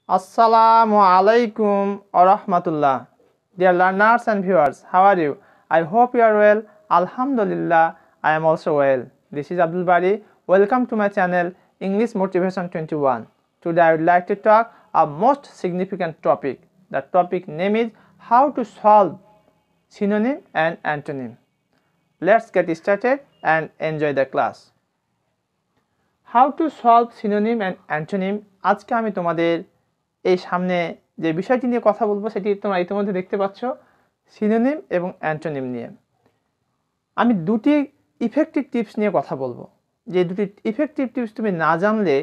Assalamu alaikum wa rahmatullah. Dear learners and viewers, how are you? I hope you are well. Alhamdulillah, I am also well. This is Abdul Bari. Welcome to my channel English Motivation 21. Today I would like to talk a most significant topic. The topic name is how to solve synonym and antonym. Let's get started and enjoy the class. How to solve synonym and antonym. আজকে আমি তোমাদের এই সামনে যে বিষয়টি নিয়ে কথা বলবো সেটি তোমরা ইতিমধ্যে দেখতে পাচ্ছ, সিনোনিম এবং অ্যান্টোনিম নিয়ে। আমি দুটি ইফেক্টিভ টিপস নিয়ে কথা বলবো, যে দুটি ইফেক্টিভ টিপস তুমি না জানলে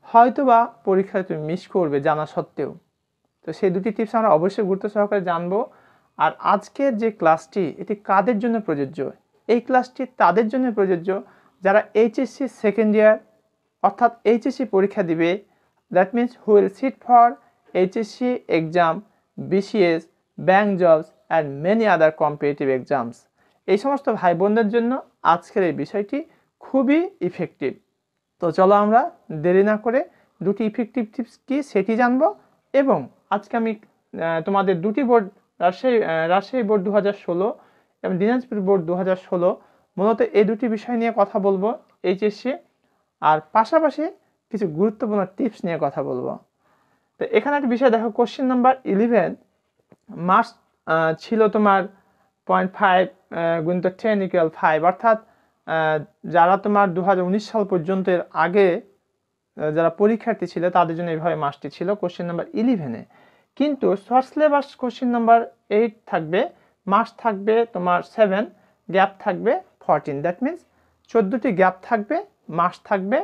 হয়তোবা পরীক্ষায় তুমি মিস করবে জানা সত্ত্বেও। তো সেই দুটি টিপস আমরা অবশ্যই গুরুত্ব সহকারে জানবো। আর আজকের যে ক্লাসটি, এটি কাদের জন্য প্রযোজ্য? এই ক্লাসটি তাদের জন্য প্রযোজ্য যারা এইচএসসি সেকেন্ড ইয়ার অর্থাৎ এইচএসসি পরীক্ষা দিবে। That means who will seat for HSC exam, BCS, bank jobs and many other competitive exams. এই সমস্ত ভাই বোনদের জন্য আজকের এই বিষয়টি খুবই ইফেক্টিভ। তো চলো আমরা দেরি না করে দুটি ইফেক্টিভ টিপস কি সেটি জানবো। এবং আজকে আমি তোমাদের দুটি বোর্ড, রাজশাহী বোর্ড 2016 এবং দিনাজপুর বোর্ড 2016, মূলত এই দুটি বিষয় নিয়ে কথা বলবো এইচএসসি, আর পাশাপাশি কিছু গুরুত্বপূর্ণ টিপস নিয়ে কথা বলবো। তো এখানে একটা বিষয় দেখো, কোশ্চেন নাম্বার 11 মার্কস ছিল তোমার 0.5 × 10 = 5, অর্থাৎ যারা তোমার 2019 সাল পর্যন্ত এর আগে যারা পরীক্ষার্থী ছিল তাদের জন্য এইভাবে মার্কসটি ছিল কোশ্চেন নাম্বার 11-এ। কিন্তু শর্ট সিলেবাস কোশ্চেন নাম্বার 8 থাকবে, মার্কস থাকবে তোমার 7, গ্যাপ থাকবে 14। দ্যাট মিনস 14টি গ্যাপ থাকবে, মার্কস থাকবে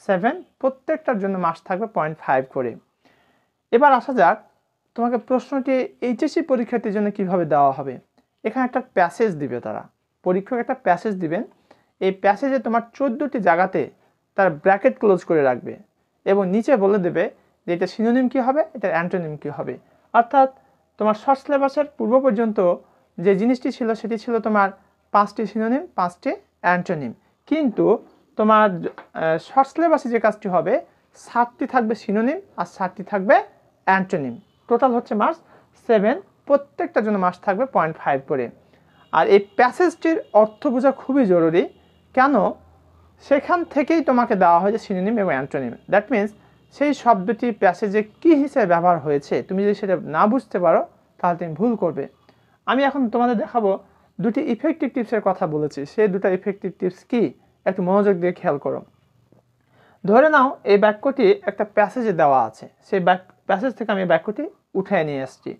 7, প্রত্যেকটার জন্য মার্কস থাকবে 0.5 করে। এবার আসা যাক, তোমাকে প্রশ্নটি এইচএসসি পরীক্ষার্থীর জন্য কিভাবে দেওয়া হবে। এখানে একটা প্যাসেজ দিবে, তারা পরীক্ষক একটা প্যাসেজ দিবেন। এই প্যাসেজে তোমার 14টি জায়গাতে তার ব্র্যাকেট ক্লোজ করে রাখবে এবং নিচে বলে দেবে যে এটা সিনোনিম কী হবে, এটা অ্যান্টোনিম কী হবে। অর্থাৎ তোমার শর্ট সিলেবাসের পূর্ব পর্যন্ত যে জিনিসটি ছিল সেটি ছিল তোমার 5টি সিনোনিম, 5টি অ্যান্টোনিম। কিন্তু তোমার শর্ট সিলেবাসে যে কাজটি হবে, 7টি থাকবে সিনোনিম আর 7টি থাকবে অ্যান্টোনিম। টোটাল হচ্ছে মার্কস 7, প্রত্যেকটার জন্য মার্কস থাকবে 0.5 করে। আর এই প্যাসেজটির অর্থ বোঝা খুবই জরুরি। কেন? সেখান থেকেই তোমাকে দেওয়া হয়েছে সিনোনিম এবং অ্যান্টোনিম। দ্যাট মিনস সেই শব্দটি প্যাসেজে কী হিসেবে ব্যবহার হয়েছে, তুমি যদি সেটা না বুঝতে পারো তাহলে তুমি ভুল করবে। আমি এখন তোমাদের দেখাবো দুটি ইফেক্টিভ টিপসের কথা বলেছি, সেই দুটো ইফেক্টিভ টিপস কি একটু মনোযোগ দিয়ে খেয়াল করো। ধরে নাও এই বাক্যটি একটা প্যাসেজে দেওয়া আছে, সেই প্যাসেজ থেকে আমি বাক্যটি উঠিয়ে নিয়ে আসছি।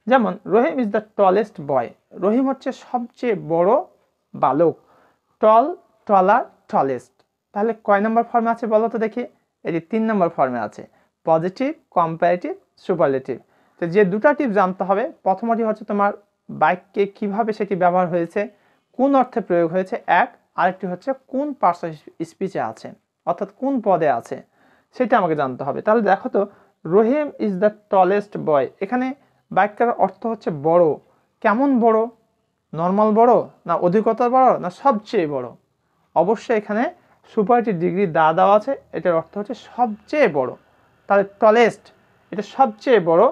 যেমন রহিম ইজ দ্য টলেস্ট বয়। রহিম হচ্ছে সবচেয়ে বড় বালক। টল, টলার, টলেস্ট। তাহলে কয় নম্বর ফর্মে আছে বলো তো দেখি? এটি 3 নম্বর ফর্মে আছে, পজিটিভ, কম্পারেটিভ, সুপারলেটিভ। তো যে দুটা টিপ জানতে হবে, প্রথমটি হচ্ছে তোমার বাক্যে কিভাবে সেটি ব্যবহার হয়েছে, কোন অর্থে প্রয়োগ হয়েছে, আরেকটি হচ্ছে কোন পার্টস অফ স্পিচে আছে, অর্থাৎ কোন পদে আছে, সেটা আমাকে জানতে হবে। তাহলে দেখো তো, রহিম ইজ দ্য টলেস্ট বয়, এখানে বাক্যের অর্থ হচ্ছে বড়। কেমন বড়? নর্মাল বড়, না অধিকতর বড়, না সবচেয়ে বড়? অবশ্যই এখানে সুপারটি ডিগ্রি দেওয়া আছে, এটার অর্থ হচ্ছে সবচেয়ে বড়। তাহলে টলেস্ট এটা সবচেয়ে বড়।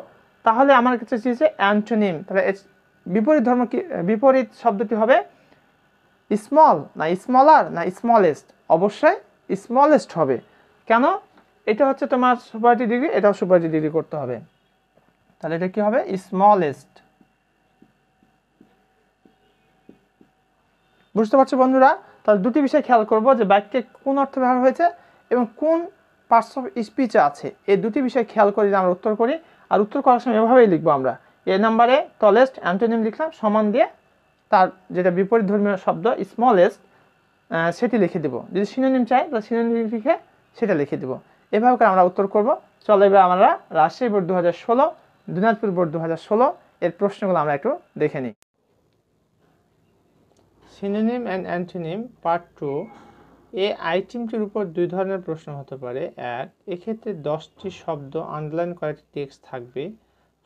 তাহলে আমার কাছে চেয়েছে অ্যান্টোনিম, তাহলে বিপরীত ধর্ম কি, বিপরীত শব্দটি হবে স্মল, না স্মলার, না স্মলেস্ট? অবশ্যই স্মলেস্ট হবে। কেন? এটা হচ্ছে তোমার সুপারটি ডিগ্রি, এটাও সুপারটি ডিগ্রি করতে হবে। তাহলে এটা কি হবে? স্মলেস্ট। বুঝতে পারছো বন্ধুরা? তাহলে দুটি বিষয় খেয়াল করবো, যে বাক্যে কোন অর্থে ব্যবহার হয়েছে এবং কোন পার্টস অফ স্পিচে আছে। এই দুটি বিষয় খেয়াল করে আমরা উত্তর করি। আর উত্তর করার সময় এভাবেই লিখবো আমরা, এ নাম্বারে টলেস্ট অ্যান্টোনিম লিখলাম, সমান দিয়ে তার যেটা বিপরীত ধর্মীয় শব্দ স্মলেস্ট সেটি লিখে দেবো। যদি সিনোনিম চাই তাহলে সিনোনিম লিখে সেটা লিখে দেবো। এভাবে করে আমরা উত্তর করব। চলো এবার আমরা রাজশাহী বোর্ড 2016, দিনাজপুর বোর্ড 2016 এর প্রশ্নগুলো আমরা একটু দেখে নিই। Synonym and antonym part 2। এই আইটেমটির উপর 2 ধরনের প্রশ্ন হতে পারে। এক্ষেত্রে 10টি শব্দ আন্ডারলাইন করা একটি টেক্সট থাকবে।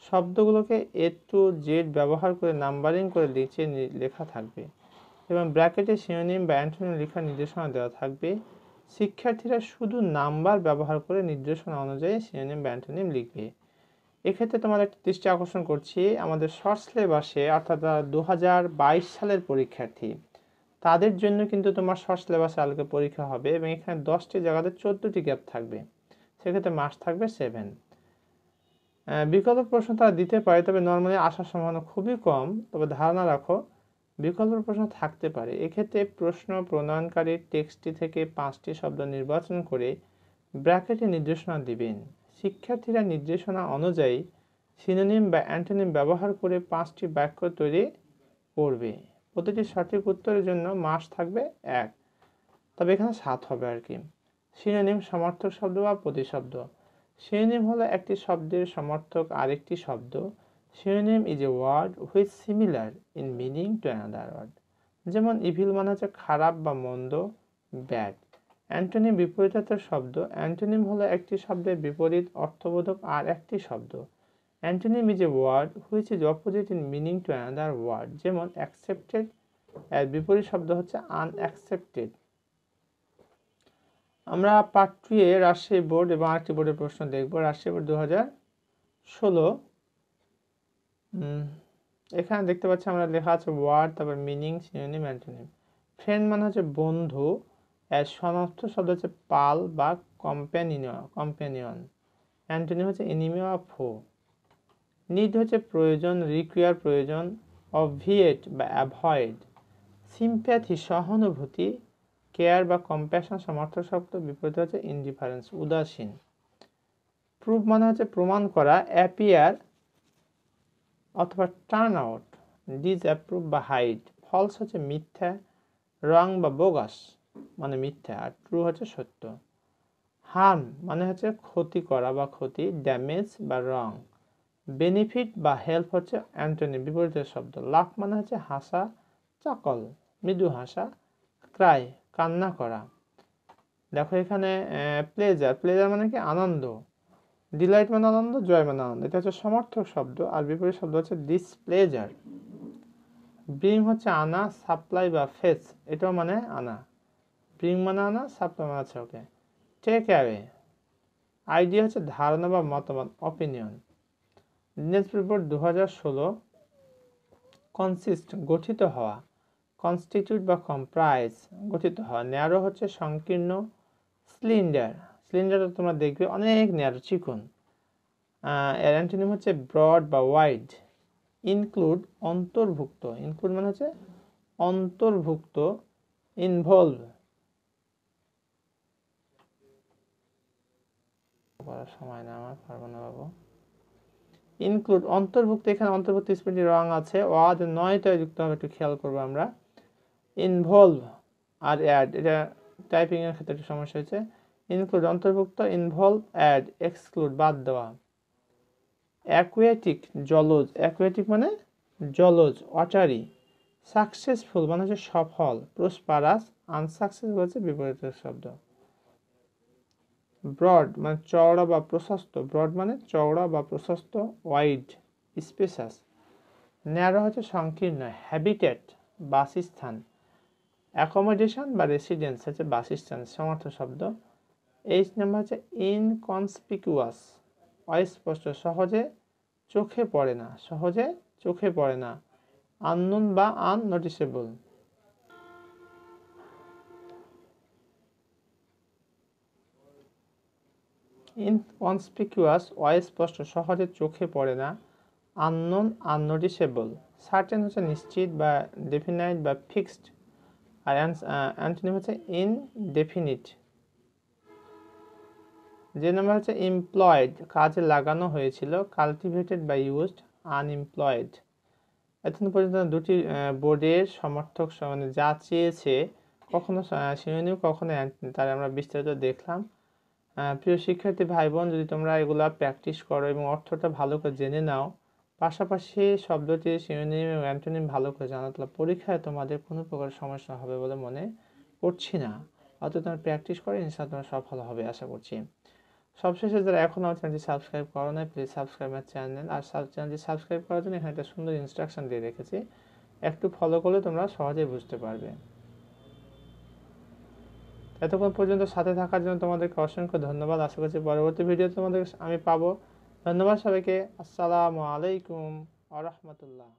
শব্দগুলোকে A to Z ব্যবহার করে নাম্বারিং করে নিচে লেখা থাকবে এবং ব্র্যাকেটে সিনোনিম বা অ্যান্টোনিম লেখার নির্দেশনা দেওয়া থাকবে। শিক্ষার্থীরা শুধু নাম্বার ব্যবহার করে নির্দেশনা অনুযায়ী সিনোনিম বা অ্যান্টোনিম লিখবে। এক্ষেত্রে তোমাদের একটা দৃষ্টি আকর্ষণ করছি, আমাদের শর্ট সিলেবাসে অর্থাৎ 2022 সালের পরীক্ষার্থী তাদের জন্য কিন্তু তোমার শর্ট সিলেবাসে আলোকে পরীক্ষা হবে এবং এখানে 10টি জায়গাতে 14টি গ্যাপ থাকবে, সেক্ষেত্রে মার্কস থাকবে 7। বিকল্প প্রশ্ন তারা দিতে পারে, তবে নর্মালি আসার সম্ভাবনা খুবই কম, তবে ধারণা রাখো বিকল্প প্রশ্ন থাকতে পারে। এক্ষেত্রে প্রশ্ন প্রণয়নকারী টেক্সটটি থেকে 5টি শব্দ নির্বাচন করে ব্র্যাকেটে নির্দেশনা দিবেন। শিক্ষার্থীরা নির্দেশনা অনুযায়ী সিনোনিম বা অ্যান্টোনিম ব্যবহার করে 5টি বাক্য তৈরি করবে। প্রতিটি সঠিক উত্তরের জন্য মার্কস থাকবে 1, তবে এখানে 7 হবে আর কি। সিনোনিম সমার্থক শব্দ বা প্রতিশব্দ। সিনোনিম হলো একটি শব্দের সমার্থক আরেকটি শব্দ। Synonym is a word which similar in meaning to another word. যেমন ইভিল মানে হচ্ছে খারাপ বা মন্দ, ব্যাড। অ্যান্টোনিম বিপরীতার্থক শব্দ। অ্যান্টোনিম হলো একটি শব্দের বিপরীত অর্থবোধক আর একটি শব্দ। Antonym is a word which is opposite in meaning to another word. যেমন অ্যাকসেপ্টেড এর বিপরীত শব্দ হচ্ছে আনঅ্যাকসেপ্টেড। আমরা পার্ট 2 এ রাজশাহী বোর্ড এবং আরেকটি বোর্ডের প্রশ্ন দেখব। রাজশাহী বোর্ড 2016। এখানে দেখতে পাচ্ছি আমরা লেখা আছে ওয়ার্ড, তারপর মিনিং, সিনোনিম, অ্যান্টোনিম। ফ্রেন্ড মানে হচ্ছে বন্ধু, এর সমার্থক শব্দ হচ্ছে পাল বা কম্প্যানিয়ন। অ্যান্টোনিম হচ্ছে এনিমি বা ফো। নিড হচ্ছে প্রয়োজন, রিকোয়ার প্রয়োজন, অবভিয়েট বা অ্যাভয়েড। সিম্প্যাথি সহানুভূতি, কেয়ার বা কম্প্যাশন সমর্থক শব্দ, বিপরীত হচ্ছে ইনডিফারেন্স উদাসীন। প্রুফ মানে হচ্ছে প্রমাণ করা, অ্যাপিয়ার অথবা টার্ন আউট, ডিসঅ্যাপ্রুভ বা হাইড। ফলস হচ্ছে মিথ্যা, রং বা বোগাস মানে মিথ্যা, আর ট্রু হচ্ছে সত্য। হার্ম মানে হচ্ছে ক্ষতি করা বা ক্ষতি, ড্যামেজ বা রং। বেনিফিট বা হেল্প হচ্ছে অ্যান্টোনিম বিপরীতের শব্দ। লাফ মানে হচ্ছে হাসা, চাকল মৃদু হাসা, ক্রাই কান্না করা। দেখো এখানে প্লেজার মানে কি আনন্দ, ডিলাইট মানে আনন্দ, জয় মানে আনন্দ। এটা হচ্ছে সমর্থক শব্দ, আর বিপরীত শব্দ হচ্ছে ডিসপ্লেজার। ব্রিং হচ্ছে আনা, সাপ্লাই বা ফেচ, এটাও মানে আনা। ব্রিং মানে আনা, সাপ্লাই মানে আছে ওকে। টেক অ্যাওয়ে, আইডিয়া হচ্ছে ধারণা বা মতামত, অপিনিয়ন। দিনাজপুর বোর্ড 2016। কনসিস্ট গঠিত হওয়া, কনস্টিটিউট বা কম্প্রাইজ গঠিত হওয়া। ন্যারো হচ্ছে সংকীর্ণ, সিলিন্ডার তোমরা দেখবে অনেক ন্যারো চিকন। এর অ্যান্টোনিম হচ্ছে ব্রড বা ওয়াইড। ইনক্লুড অন্তর্ভুক্ত, ইনক্লুড মানে হচ্ছে অন্তর্ভুক্ত। ইনভলভ করার সময় না আমার, পারবো না বাবু। ইনক্লুড অন্তর্ভুক্ত, এখানে অন্তর্ভুক্ত স্পেলিং রং আছে, ওয়াদ নয়টায় যুক্ত হবে, একটু খেয়াল করবো আমরা। ইনভলভ আর অ্যাড, এটা টাইপিং এর ক্ষেত্রে একটু সমস্যা হয়েছে। ইনক্লুড অন্তর্ভুক্ত, ইনভলভ অ্যাড এক্সক্লুড বাদ দেওয়া। অ্যাকুয়াটিক জলজ, অ্যাকুয়াটিক মানে জলজ, ওয়াটারি। সাকসেসফুল মানে হচ্ছে সফল, প্রসপারাস। আনসাকসেসফুল হচ্ছে বিপরীতের শব্দ। ব্রড মানে চওড়া বা প্রশস্ত, ব্রড মানে চওড়া বা প্রশস্ত। ওয়াইড স্পেসাস। ন্যারো হচ্ছে সংকীর্ণ, হ্যাবিটেট বাসস্থান। অ্যাকোমোডেশন বা রেসিডেন্স হচ্ছে বাসস্থান, সমর্থক শব্দ। এইচ নাম্বার হচ্ছে ইনকনসপিকুয়াস, অস্পষ্ট, সহজে চোখে পড়ে না, সহজে চোখে পড়ে না। আননোন বা আননোটিসেবল। ইনকনসপিকুয়াস অস্পষ্ট, সহজে চোখে পড়ে না। আননোন আননোটিসেবল। সার্টেন হচ্ছে নিশ্চিত বা ডেফিনাইট বা ফিক্সড, আর অ্যান্টোনিম হচ্ছে ইনডেফিনিট। যে নাম্বার হচ্ছে এমপ্লয়েড, কাজে লাগানো হয়েছিল। কাল্টিভেটেড বা ইউজড, আনএমপ্লয়েড। এতক্ষণ পর্যন্ত দুটি বোর্ডের সমর্থক মানে যা চেয়েছে, কখনো সিনোনিম কখনো অ্যান্টোনিম, তার আমরা বিস্তারিত দেখলাম। প্রিয় শিক্ষার্থী ভাই বোন, যদি তোমরা এগুলা প্র্যাকটিস করো এবং অর্থটা ভালো করে জেনে নাও, পাশাপাশি শব্দটির সিনোনিম এবং অ্যান্টোনিম ভালো করে জানো, তাহলে পরীক্ষায় তোমাদের কোনো প্রকার সমস্যা হবে বলে মনে করছি না। অর্থাৎ তোমরা প্র্যাকটিস করে ইনশাআল্লাহ তোমরা সফল হবে আশা করছি। সবশেষে যারা এখনো আমার চ্যানেলটি সাবস্ক্রাইব করো না, প্লিজ সাবস্ক্রাইব মাই চ্যানেল। আর চ্যানেলটি সাবস্ক্রাইব করার জন্য এখানে একটা সুন্দর ইনস্ট্রাকশন দিয়ে রেখেছি, একটু ফলো করলে তোমরা সহজেই বুঝতে পারবে। এতক্ষণ পর্যন্ত সাথে থাকার জন্য তোমাদেরকে অসংখ্য ধন্যবাদ। আশা করছি পরবর্তী ভিডিও তোমাদের আমি পাবো। ধন্যবাদ সবাইকে। আসসালামু আলাইকুম ওয়া রাহমাতুল্লাহ।